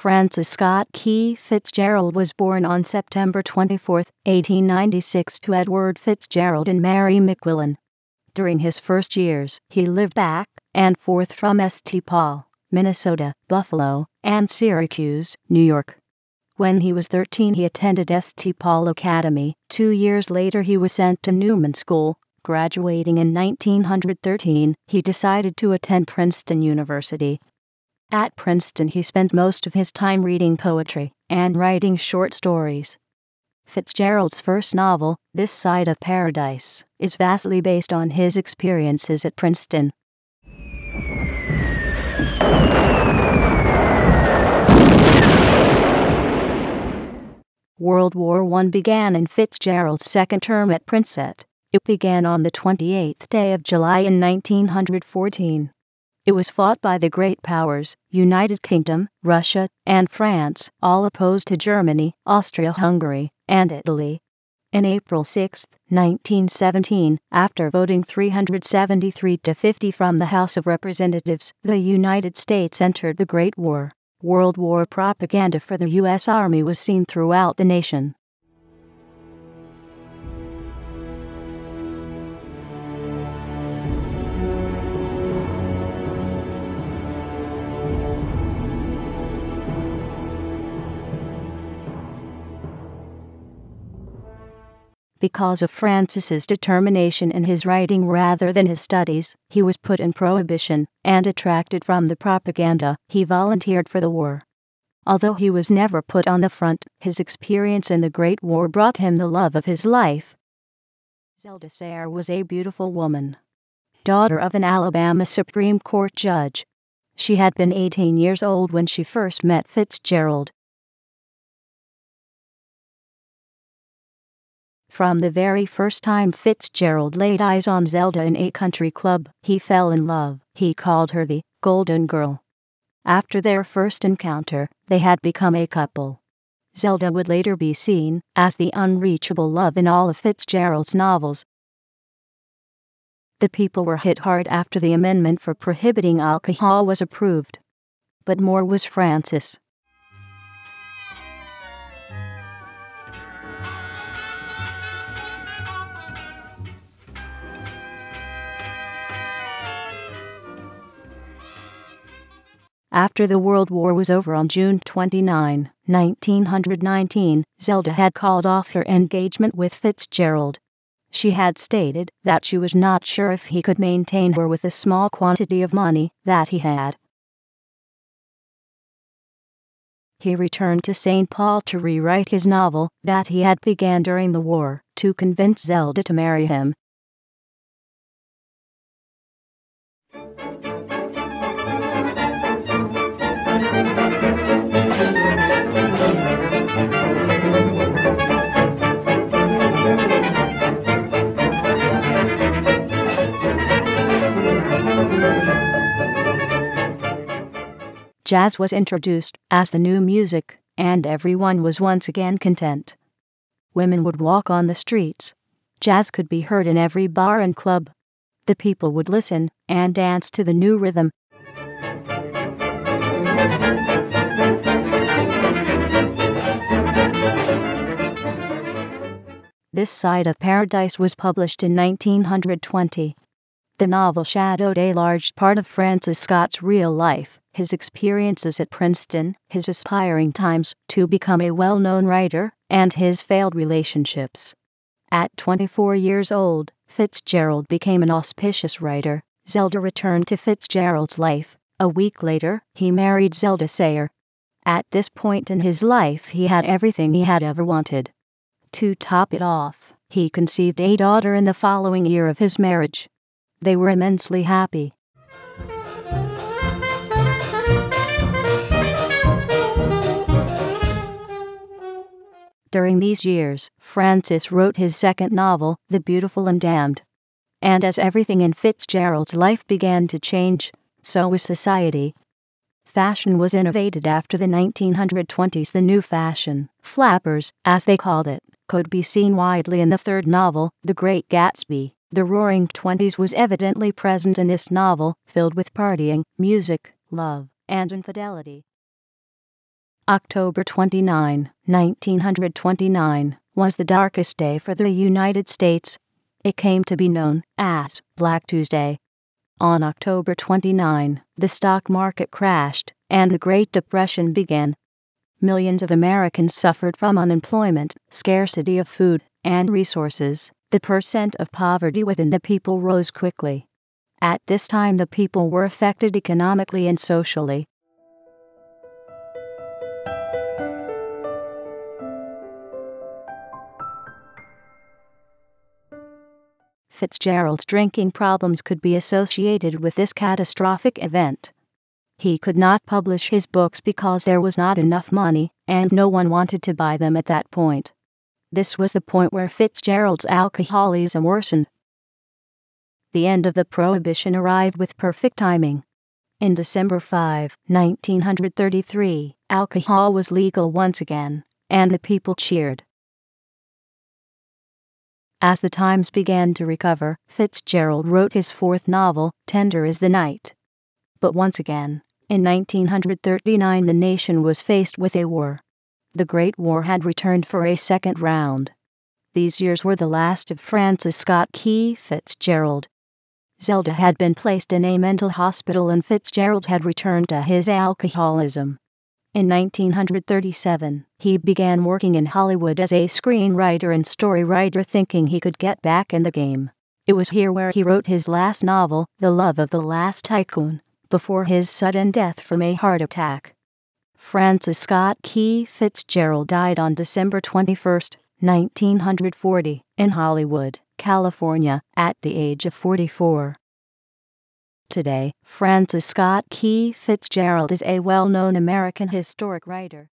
Francis Scott Key Fitzgerald was born on September 24, 1896 to Edward Fitzgerald and Mary McQuillan. During his first years, he lived back and forth from St. Paul, Minnesota, Buffalo, and Syracuse, New York. When he was 13, he attended St. Paul Academy. 2 years later, he was sent to Newman School. Graduating in 1913, he decided to attend Princeton University. At Princeton, he spent most of his time reading poetry and writing short stories. Fitzgerald's first novel, This Side of Paradise, is vastly based on his experiences at Princeton. World War I began in Fitzgerald's second term at Princeton. It began on the 28th day of July in 1914. It was fought by the great powers, United Kingdom, Russia, and France, all opposed to Germany, Austria-Hungary, and Italy. On April 6, 1917, after voting 373 to 50 from the House of Representatives, the United States entered the Great War. World War propaganda for the U.S. Army was seen throughout the nation. Because of Francis's determination in his writing rather than his studies, he was put in prohibition, and attracted from the propaganda, he volunteered for the war. Although he was never put on the front, his experience in the Great War brought him the love of his life. Zelda Sayre was a beautiful woman, daughter of an Alabama Supreme Court judge. She had been 18 years old when she first met Fitzgerald. From the very first time Fitzgerald laid eyes on Zelda in a country club, he fell in love. He called her the Golden Girl. After their first encounter, they had become a couple. Zelda would later be seen as the unreachable love in all of Fitzgerald's novels. The people were hit hard after the amendment for prohibiting alcohol was approved. But more was Francis. After the World War was over on June 29, 1919, Zelda had called off her engagement with Fitzgerald. She had stated that she was not sure if he could maintain her with the small quantity of money that he had. He returned to St. Paul to rewrite his novel that he had begun during the war, to convince Zelda to marry him. Jazz was introduced as the new music, and everyone was once again content. Women would walk on the streets. Jazz could be heard in every bar and club. The people would listen and dance to the new rhythm. This Side of Paradise was published in 1920. The novel shadowed a large part of Francis Scott's real life, his experiences at Princeton, his aspiring times to become a well-known writer, and his failed relationships. At 24 years old, Fitzgerald became an auspicious writer. Zelda returned to Fitzgerald's life. A week later, he married Zelda Sayre. At this point in his life, he had everything he had ever wanted. To top it off, he conceived a daughter in the following year of his marriage. They were immensely happy. During these years, Francis wrote his second novel, The Beautiful and Damned. And as everything in Fitzgerald's life began to change, so was society. Fashion was innovated after the 1920s. The new fashion, flappers, as they called it, could be seen widely in the third novel, The Great Gatsby. The Roaring Twenties was evidently present in this novel, filled with partying, music, love, and infidelity. October 29, 1929, was the darkest day for the United States. It came to be known as Black Tuesday. On October 29, the stock market crashed, and the Great Depression began. Millions of Americans suffered from unemployment, scarcity of food and resources. The percent of poverty within the people rose quickly. At this time, the people were affected economically and socially. Fitzgerald's drinking problems could be associated with this catastrophic event. He could not publish his books because there was not enough money, and no one wanted to buy them at that point. This was the point where Fitzgerald's alcoholism worsened. The end of the Prohibition arrived with perfect timing. In December 5, 1933, alcohol was legal once again, and the people cheered. As the times began to recover, Fitzgerald wrote his fourth novel, Tender is the Night. But once again, in 1939, the nation was faced with a war. The Great War had returned for a second round. These years were the last of Francis Scott Key Fitzgerald. Zelda had been placed in a mental hospital, and Fitzgerald had returned to his alcoholism. In 1937, he began working in Hollywood as a screenwriter and storywriter, thinking he could get back in the game. It was here where he wrote his last novel, The Love of the Last Tycoon, before his sudden death from a heart attack. Francis Scott Key Fitzgerald died on December 21, 1940, in Hollywood, California, at the age of 44. Today, Francis Scott Key Fitzgerald is a well-known American historic writer.